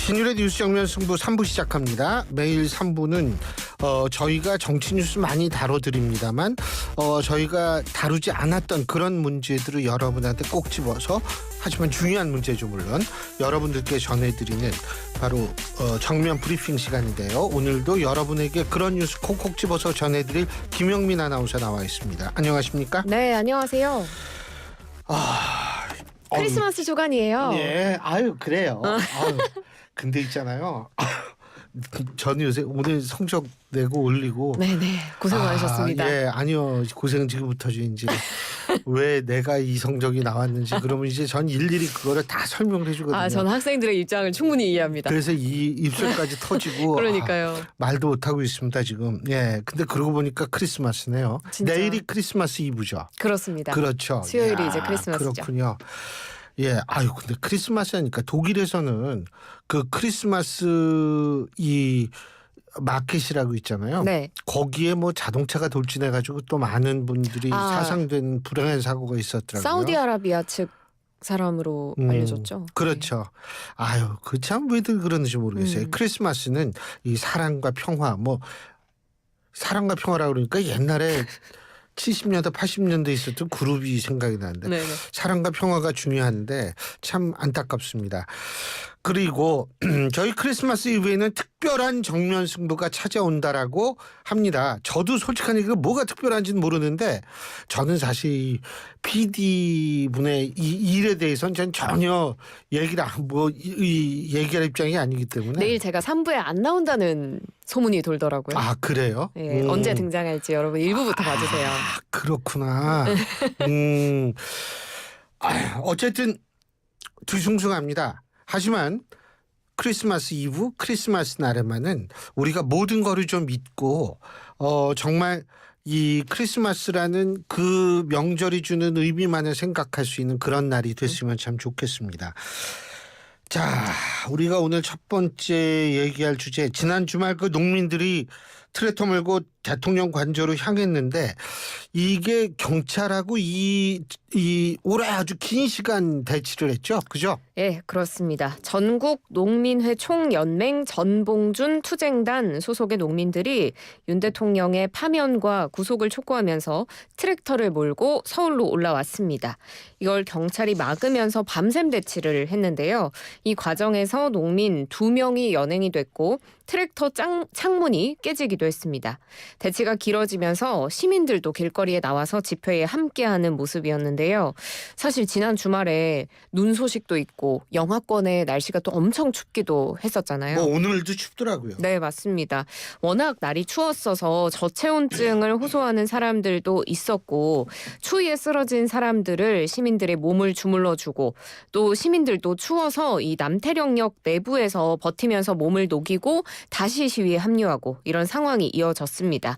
신율의 뉴스 정면 승부 3부 시작합니다. 매일 3부는 저희가 정치 뉴스 많이 다뤄드립니다만 저희가 다루지 않았던 그런 문제들을 여러분한테 꼭 집어서, 하지만 중요한 문제죠 물론, 여러분들께 전해드리는 바로 정면 브리핑 시간인데요. 오늘도 여러분에게 그런 뉴스 콕콕 집어서 전해드릴 김영민 아나운서 나와 있습니다. 안녕하십니까? 네, 안녕하세요. 크리스마스 주간이에요. 예, 아유 그래요. 아유, 근데 있잖아요. 저는 요새 오늘 성적 내고 올리고. 네네, 고생 많으셨습니다. 예, 아니요, 고생은 지금부터죠. 이제 왜 내가 이 성적이 나왔는지 그러면 이제 전 일일이 그거를 다 설명을 해주거든요. 전 학생들의 입장을 충분히 이해합니다. 그래서 이 입술까지 터지고 그러니까요. 말도 못하고 있습니다 지금. 예, 근데 그러고 보니까 크리스마스네요. 진짜. 내일이 크리스마스 이브죠. 그렇습니다. 그렇죠. 수요일이 이제 크리스마스죠. 그렇군요. 예, 아유, 근데 크리스마스 하니까 독일에서는 그 크리스마스 이 마켓이라고 있잖아요. 네. 거기에 뭐 자동차가 돌진해가지고 또 많은 분들이 사상된 불행한 사고가 있었더라고요. 사우디아라비아 측 사람으로 알려졌죠. 그렇죠. 아유, 그 참 왜들 그러는지 모르겠어요. 크리스마스는 이 사랑과 평화, 뭐 사랑과 평화라고 그러니까 옛날에 70년대 80년대 있었던 그룹이 생각이 나는데, 네네. 사랑과 평화가 중요한데 참 안타깝습니다. 그리고 저희 크리스마스 이브에는 특별한 정면 승부가 찾아온다라고 합니다. 저도 솔직한 얘기가 뭐가 특별한지는 모르는데, 저는 사실 PD 분의 이 일에 대해서는 전 전혀 얘기를 얘기할 입장이 아니기 때문에. 내일 제가 3부에 안 나온다는 소문이 돌더라고요. 아, 그래요? 네, 언제 등장할지 여러분 1부부터 봐주세요. 그렇구나. 어쨌든 뒤숭숭합니다. 하지만 크리스마스 이브, 크리스마스 날에만은 우리가 모든 거를 좀 믿고 정말 이 크리스마스라는 그 명절이 주는 의미만을 생각할 수 있는 그런 날이 됐으면 참 좋겠습니다. 자, 우리가 오늘 첫 번째 얘기할 주제, 지난 주말 그 농민들이 트랙터 몰고 대통령 관저로 향했는데, 이게 경찰하고 올해 아주 긴 시간 대치를 했죠, 그죠? 예, 그렇습니다. 전국 농민회 총연맹 전봉준 투쟁단 소속의 농민들이 윤 대통령의 파면과 구속을 촉구하면서 트랙터를 몰고 서울로 올라왔습니다. 이걸 경찰이 막으면서 밤샘 대치를 했는데요. 이 과정에서 농민 2명이 연행이 됐고 트랙터 창문이 깨지기도 했습니다. 대치가 길어지면서 시민들도 길거리에 나와서 집회에 함께하는 모습이었는데요. 사실 지난 주말에 눈 소식도 있고 영하권의 날씨가 또 엄청 춥기도 했었잖아요. 뭐 오늘도 춥더라고요. 네, 맞습니다. 워낙 날이 추웠어서 저체온증을 호소하는 사람들도 있었고, 추위에 쓰러진 사람들을 시민들의 몸을 주물러주고, 또 시민들도 추워서 이 남태령역 내부에서 버티면서 몸을 녹이고 다시 시위에 합류하고, 이런 상황이 이어졌습니다.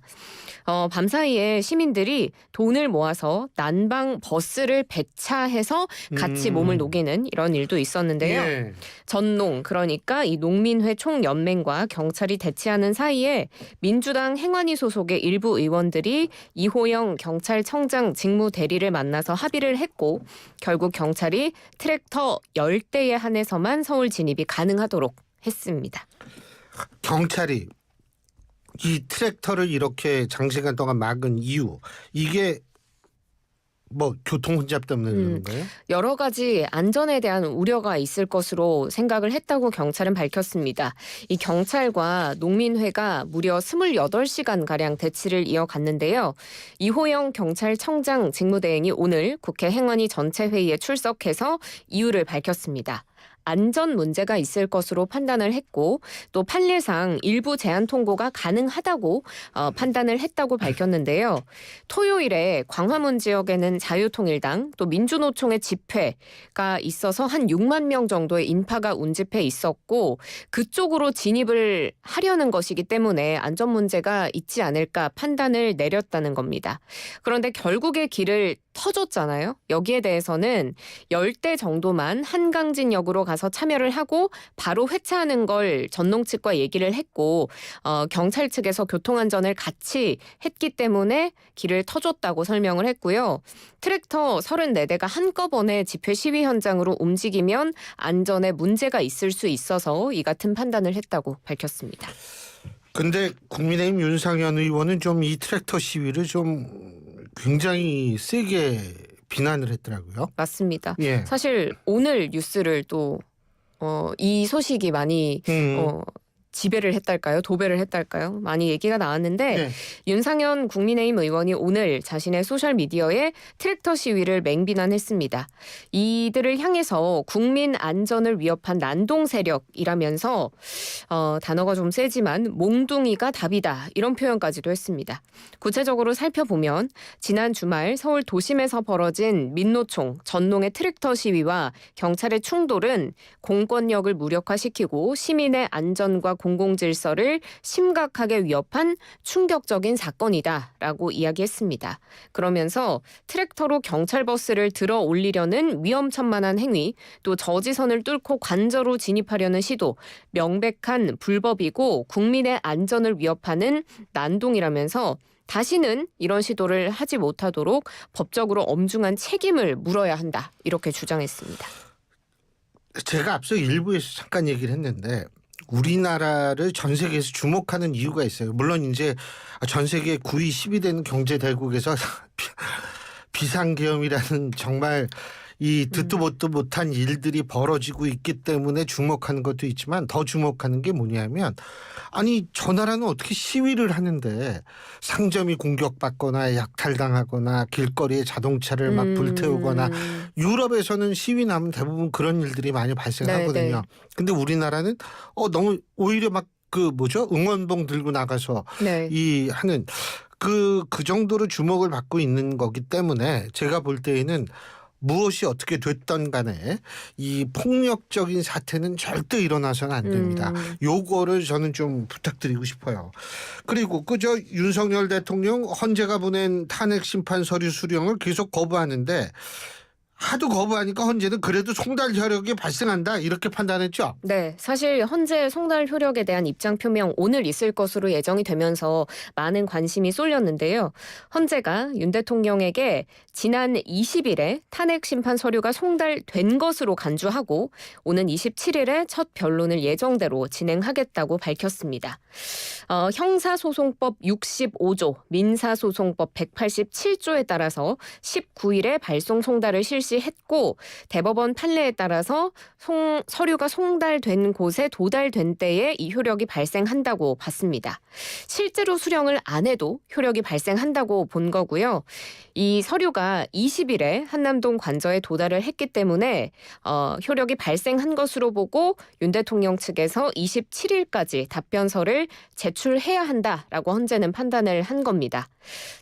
밤사이에 시민들이 돈을 모아서 난방 버스를 배차해서 같이 몸을 녹이는 이런 일도 있었는데요. 예. 전농, 그러니까 이 농민회 총연맹과 경찰이 대치하는 사이에 민주당 행안위 소속의 일부 의원들이 이호영 경찰청장 직무대리를 만나서 합의를 했고, 결국 경찰이 트랙터 10대에 한해서만 서울 진입이 가능하도록 했습니다. 경찰이 이 트랙터를 이렇게 장시간 동안 막은 이유, 이게 뭐 교통 혼잡 때문에 그런 거예요? 여러 가지 안전에 대한 우려가 있을 것으로 생각을 했다고 경찰은 밝혔습니다. 이 경찰과 농민회가 무려 28시간가량 대치를 이어갔는데요. 이호영 경찰청장 직무대행이 오늘 국회 행안위 전체 회의에 출석해서 이유를 밝혔습니다. 안전 문제가 있을 것으로 판단을 했고, 또 판례상 일부 제한 통보가 가능하다고 판단을 했다고 밝혔는데요. 토요일에 광화문 지역에는 자유통일당 또 민주노총의 집회가 있어서 한 6만 명 정도의 인파가 운집해 있었고, 그쪽으로 진입을 하려는 것이기 때문에 안전 문제가 있지 않을까 판단을 내렸다는 겁니다. 그런데 결국에 길을 터졌잖아요. 여기에 대해서는 10대 정도만 한강진역으로 가서 참여를 하고 바로 회차하는 걸 전농 측과 얘기를 했고 경찰 측에서 교통안전을 같이 했기 때문에 길을 터줬다고 설명을 했고요. 트랙터 34대가 한꺼번에 집회 시위 현장으로 움직이면 안전에 문제가 있을 수 있어서 이 같은 판단을 했다고 밝혔습니다. 근데 국민의힘 윤상현 의원은 좀 이 트랙터 시위를 좀 굉장히 세게 비난을 했더라고요. 맞습니다. 예. 사실 오늘 뉴스를 또 이 소식이 많이 지배를 했달까요? 도배를 했달까요? 많이 얘기가 나왔는데 네. 윤상현 국민의힘 의원이 오늘 자신의 소셜미디어에 트랙터 시위를 맹비난했습니다. 이들을 향해서 국민 안전을 위협한 난동 세력이라면서 단어가 좀 세지만 몽둥이가 답이다 이런 표현까지도 했습니다. 구체적으로 살펴보면 지난 주말 서울 도심에서 벌어진 민노총 전농의 트랙터 시위와 경찰의 충돌은 공권력을 무력화시키고 시민의 안전과 공공질서를 심각하게 위협한 충격적인 사건이다라고 이야기했습니다. 그러면서 트랙터로 경찰버스를 들어 올리려는 위험천만한 행위, 또 저지선을 뚫고 관저로 진입하려는 시도, 명백한 불법이고 국민의 안전을 위협하는 난동이라면서 다시는 이런 시도를 하지 못하도록 법적으로 엄중한 책임을 물어야 한다. 이렇게 주장했습니다. 제가 앞서 일부에서 잠깐 얘기를 했는데 우리나라를 전 세계에서 주목하는 이유가 있어요. 물론 이제 전 세계 9위, 10위 되는 경제 대국에서 비상계엄이라는 정말 이 듣도 보도 못한 일들이 벌어지고 있기 때문에 주목하는 것도 있지만 더 주목하는 게 뭐냐면 아니 저 나라는 어떻게 시위를 하는데 상점이 공격받거나 약탈당하거나 길거리에 자동차를 막 불태우거나 유럽에서는 시위 나면 대부분 그런 일들이 많이 발생하거든요. 근데 우리나라는 너무 오히려 막 응원봉 들고 나가서 네. 이 하는 그 정도로 주목을 받고 있는 거기 때문에 제가 볼 때에는 무엇이 어떻게 됐던 간에 이 폭력적인 사태는 절대 일어나서는 안 됩니다. 요거를 저는 좀 부탁드리고 싶어요. 그리고 그저 윤석열 대통령 헌재가 보낸 탄핵 심판 서류 수령을 계속 거부하는데 하도 거부하니까 헌재는 그래도 송달 효력이 발생한다 이렇게 판단했죠. 네, 사실 헌재 송달 효력에 대한 입장 표명 오늘 있을 것으로 예정이 되면서 많은 관심이 쏠렸는데요. 헌재가 윤 대통령에게 지난 20일에 탄핵 심판 서류가 송달된 것으로 간주하고 오는 27일에 첫 변론을 예정대로 진행하겠다고 밝혔습니다. 형사소송법 65조, 민사소송법 187조에 따라서 19일에 발송 송달을 실시했고 대법원 판례에 따라서 서류가 송달된 곳에 도달된 때에 이 효력이 발생한다고 봤습니다. 실제로 수령을 안 해도 효력이 발생한다고 본 거고요. 이 서류가 20일에 한남동 관저에 도달을 했기 때문에 효력이 발생한 것으로 보고 윤 대통령 측에서 27일까지 답변서를 제출해야 한다라고 헌재는 판단을 한 겁니다.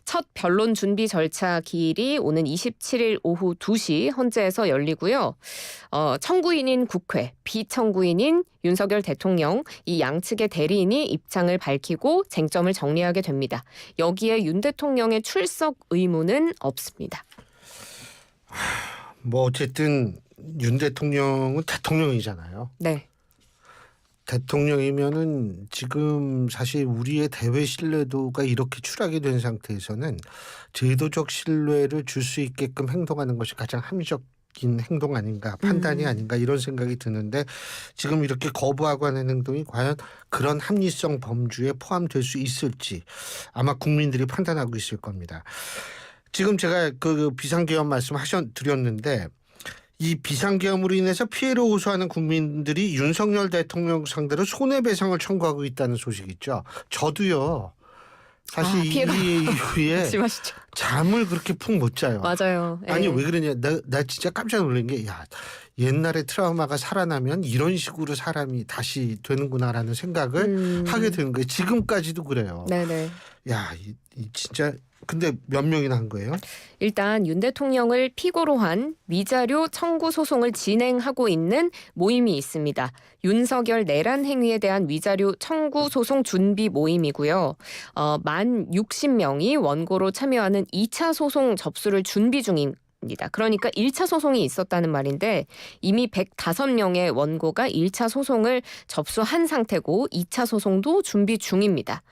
첫 변론 준비 절차 기일이 오는 27일 오후 2시 헌재에서 열리고요. 청구인인 국회, 비청구인인 윤석열 대통령 이 양측의 대리인이 입장을 밝히고 쟁점을 정리하게 됩니다. 여기에 윤 대통령의 출석 의무는 없습니다. 뭐 어쨌든 윤 대통령은 대통령이잖아요. 네. 대통령이면은 지금 사실 우리의 대외 신뢰도가 이렇게 추락이 된 상태에서는 제도적 신뢰를 줄 수 있게끔 행동하는 것이 가장 합리적인 행동 아닌가, 판단이 아닌가 이런 생각이 드는데 지금 이렇게 거부하고 하는 행동이 과연 그런 합리성 범주에 포함될 수 있을지 아마 국민들이 판단하고 있을 겁니다. 지금 제가 그 비상계엄 드렸는데 이 비상계엄으로 인해서 피해를 호소하는 국민들이 윤석열 대통령 상대로 손해배상을 청구하고 있다는 소식이 있죠. 저도요. 사실 이 이후에 말씀하시죠. 잠을 그렇게 푹 못 자요. 맞아요. 아니 왜 그러냐. 나 진짜 깜짝 놀란 게 옛날에 트라우마가 살아나면 이런 식으로 사람이 다시 되는구나라는 생각을 하게 되는 거예요. 지금까지도 그래요. 네네. 진짜 근데 몇 명이나 한 거예요? 일단 윤 대통령을 피고로 한 위자료 청구 소송을 진행하고 있는 모임이 있습니다. 윤석열 내란 행위에 대한 위자료 청구 소송 준비 모임이고요. 만 60명이 원고로 참여하는 2차 소송 접수를 준비 중입니다. 그러니까 1차 소송이 있었다는 말인데 이미 105명의 원고가 1차 소송을 접수한 상태고 2차 소송도 준비 중입니다.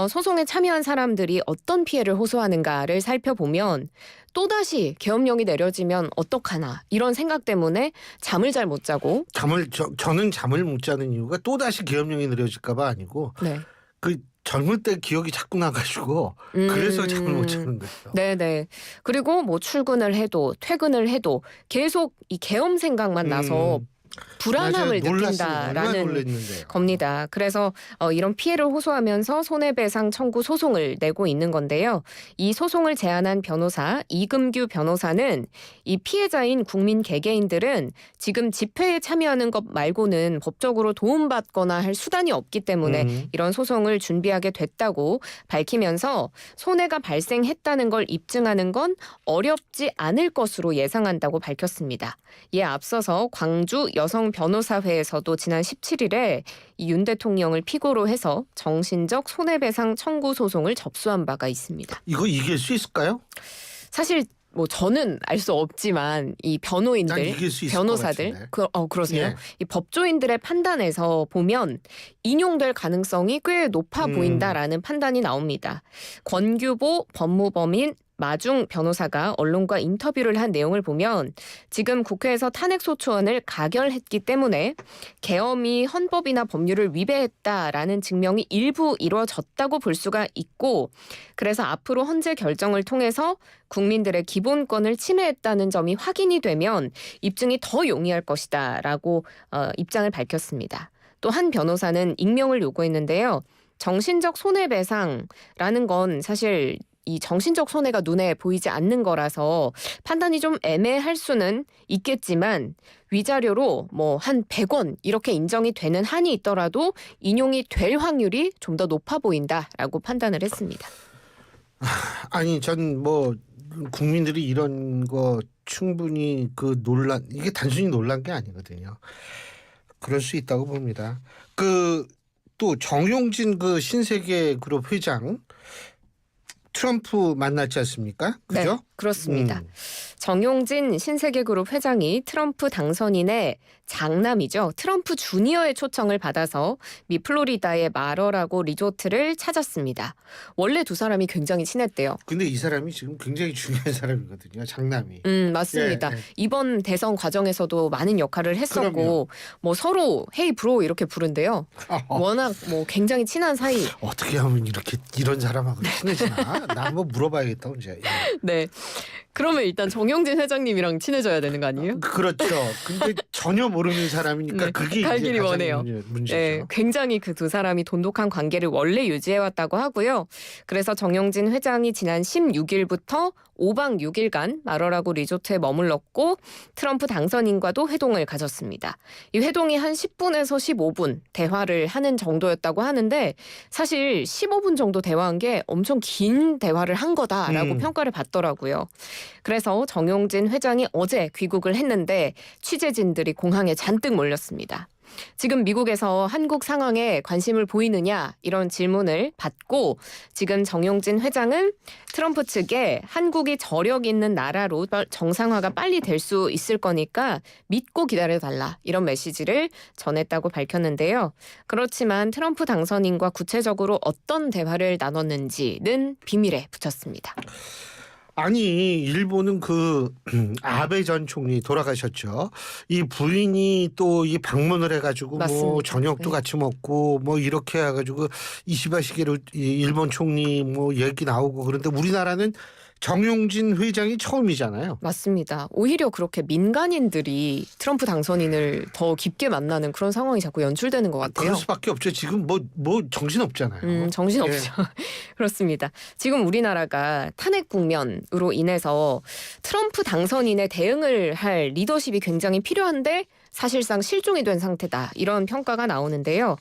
소송에 참여한 사람들이 어떤 피해를 호소하는가를 살펴보면 또다시 계엄령이 내려지면 어떡하나 이런 생각 때문에 잠을 잘 못 자고 저는 잠을 못 자는 이유가 또다시 계엄령이 내려질까 봐 아니고 네. 그 젊을 때 기억이 자꾸 나가지고 그래서 잠을 못 자는 거예요. 네네. 그리고 뭐 출근을 해도 퇴근을 해도 계속 이 계엄 생각만 나서 불안함을 맞아요. 놀랐어요. 얼마나 느낀다라는 놀랐는데요. 겁니다. 그래서 이런 피해를 호소하면서 손해배상 청구 소송을 내고 있는 건데요. 이 소송을 제안한 변호사 이금규 변호사는 이 피해자인 국민 개개인들은 지금 집회에 참여하는 것 말고는 법적으로 도움받거나 할 수단이 없기 때문에 이런 소송을 준비하게 됐다고 밝히면서 손해가 발생했다는 걸 입증하는 건 어렵지 않을 것으로 예상한다고 밝혔습니다. 이에 앞서서 광주 여성 변호사회에서도 지난 17일에 이 윤 대통령을 피고로 해서 정신적 손해배상 청구 소송을 접수한 바가 있습니다. 이거 이길 수 있을까요? 사실 뭐 저는 알 수 없지만 이 난 변호인들, 이길 수 있을 변호사들, 것 같은데. 그러세요? 예. 이 법조인들의 판단에서 보면 인용될 가능성이 꽤 높아 보인다라는 판단이 나옵니다. 권규보 법무법인 마중 변호사가 언론과 인터뷰를 한 내용을 보면 지금 국회에서 탄핵소추안을 가결했기 때문에 계엄이 헌법이나 법률을 위배했다라는 증명이 일부 이루어졌다고 볼 수가 있고 그래서 앞으로 헌재 결정을 통해서 국민들의 기본권을 침해했다는 점이 확인이 되면 입증이 더 용이할 것이다라고 입장을 밝혔습니다. 또 한 변호사는 익명을 요구했는데요. 정신적 손해배상라는 건 사실 이 정신적 손해가 눈에 보이지 않는 거라서 판단이 좀 애매할 수는 있겠지만 위자료로 뭐 한 100원 이렇게 인정이 되는 한이 있더라도 인용이 될 확률이 좀 더 높아 보인다라고 판단을 했습니다. 아니 전 뭐 국민들이 이런 거 충분히 그 논란 이게 단순히 논란 게 아니거든요. 그럴 수 있다고 봅니다. 그 또 정용진 그 신세계 그룹 회장 트럼프 만났지 않습니까? 그죠? 네, 그렇습니다. 정용진 신세계그룹 회장이 트럼프 당선인의 장남이죠. 트럼프 주니어의 초청을 받아서 미 플로리다의 마러라고 리조트를 찾았습니다. 원래 두 사람이 굉장히 친했대요. 근데 이 사람이 지금 굉장히 중요한 사람이거든요. 장남이. 맞습니다. 예, 예. 이번 대선 과정에서도 많은 역할을 했었고 그럼요. 뭐 서로 헤이 브로 이렇게 부른대요. 워낙 뭐 굉장히 친한 사이. 어떻게 하면 이렇게 이런 사람하고 친해지나? 나 한번 물어봐야겠다 언제. 예. 네. 그러면 일단 정용진 회장님이랑 친해져야 되는 거 아니에요? 그렇죠. 근데 전혀 모르는 사람이니까 네, 그게 갈 이제 길이 가장 머네요. 문제죠. 네, 굉장히 그 두 사람이 돈독한 관계를 원래 유지해왔다고 하고요. 그래서 정용진 회장이 지난 16일부터 5박 6일간 마러라고 리조트에 머물렀고 트럼프 당선인과도 회동을 가졌습니다. 이 회동이 한 10분에서 15분 대화를 하는 정도였다고 하는데 사실 15분 정도 대화한 게 엄청 긴 대화를 한 거다라고 평가를 받더라고요. 그래서 정용진 회장이 어제 귀국을 했는데 취재진들이 공항에 잔뜩 몰렸습니다. 지금 미국에서 한국 상황에 관심을 보이느냐 이런 질문을 받고 지금 정용진 회장은 트럼프 측에 한국이 저력 있는 나라로 정상화가 빨리 될 수 있을 거니까 믿고 기다려달라 이런 메시지를 전했다고 밝혔는데요. 그렇지만 트럼프 당선인과 구체적으로 어떤 대화를 나눴는지는 비밀에 붙였습니다. 아니 일본은 그 아베 전 총리 돌아가셨죠. 이 부인이 또 이 방문을 해가지고 맞습니다. 뭐 저녁도 네. 같이 먹고 뭐 이렇게 해가지고 이시바 시게루 일본 총리 뭐 얘기 나오고 그런데 우리나라는 정용진 회장이 처음이잖아요. 맞습니다. 오히려 그렇게 민간인들이 트럼프 당선인을 더 깊게 만나는 그런 상황이 자꾸 연출되는 것 같아요. 그럴 수밖에 없죠. 지금 뭐 정신 없잖아요. 정신없죠. 그렇습니다. 지금 우리나라가 탄핵 국면으로 인해서 트럼프 당선인의 대응을 할 리더십이 굉장히 필요한데 사실상 실종이 된 상태다. 이런 평가가 나오는데요.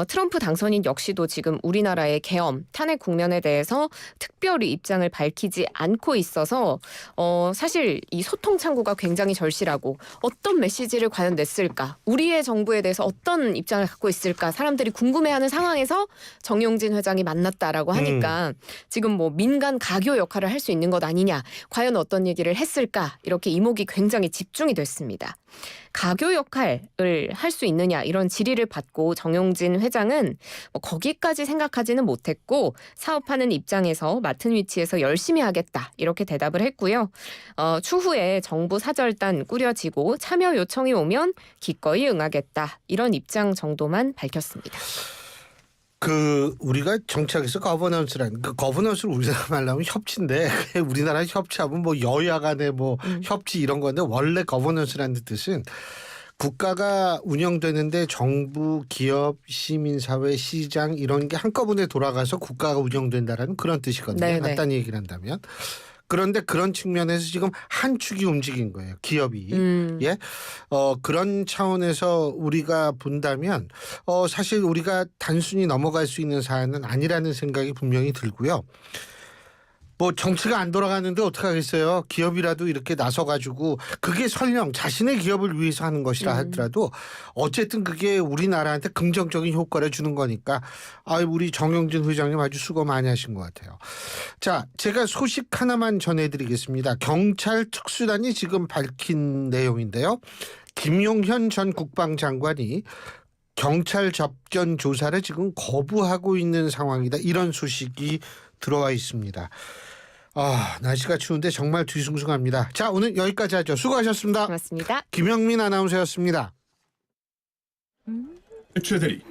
트럼프 당선인 역시도 지금 우리나라의 계엄, 탄핵 국면에 대해서 특별히 입장을 밝히지 않고 있어서 사실 이 소통 창구가 굉장히 절실하고 어떤 메시지를 과연 냈을까? 우리의 정부에 대해서 어떤 입장을 갖고 있을까? 사람들이 궁금해하는 상황에서 정용진 회장이 만났다라고 하니까 지금 뭐 민간 가교 역할을 할 수 있는 것 아니냐? 과연 어떤 얘기를 했을까? 이렇게 이목이 굉장히 집중이 됐습니다. 가교 역할을 할 수 있느냐 이런 질의를 받고 정용진 회장은 뭐 거기까지 생각하지는 못했고 사업하는 입장에서 맡은 위치에서 열심히 하겠다 이렇게 대답을 했고요. 추후에 정부 사절단 꾸려지고 참여 요청이 오면 기꺼이 응하겠다 이런 입장 정도만 밝혔습니다. 우리가 정치학에서 거버넌스라는 거버넌스를 우리나라 말로 하면 협치인데 우리나라 협치하면 뭐 여야 간의 뭐 협치 이런 건데 원래 거버넌스라는 뜻은 국가가 운영되는데 정부, 기업, 시민사회, 시장 이런 게 한꺼번에 돌아가서 국가가 운영된다라는 그런 뜻이거든요. 네네. 간단히 얘기를 한다면. 그런데 그런 측면에서 지금 한 축이 움직인 거예요. 기업이. 예. 그런 차원에서 우리가 본다면 사실 우리가 단순히 넘어갈 수 있는 사안은 아니라는 생각이 분명히 들고요. 뭐 정치가 안 돌아가는데 어떡하겠어요. 기업이라도 이렇게 나서가지고 그게 설령 자신의 기업을 위해서 하는 것이라 하더라도 어쨌든 그게 우리나라한테 긍정적인 효과를 주는 거니까 우리 정용진 회장님 아주 수고 많이 하신 것 같아요. 자, 제가 소식 하나만 전해드리겠습니다. 경찰 특수단이 지금 밝힌 내용인데요. 김용현 전 국방장관이 경찰 접견 조사를 지금 거부하고 있는 상황이다. 이런 소식이 들어와 있습니다. 날씨가 추운데 정말 뒤숭숭합니다. 자, 오늘 여기까지 하죠. 수고하셨습니다. 고맙습니다. 김영민 아나운서였습니다. 최대리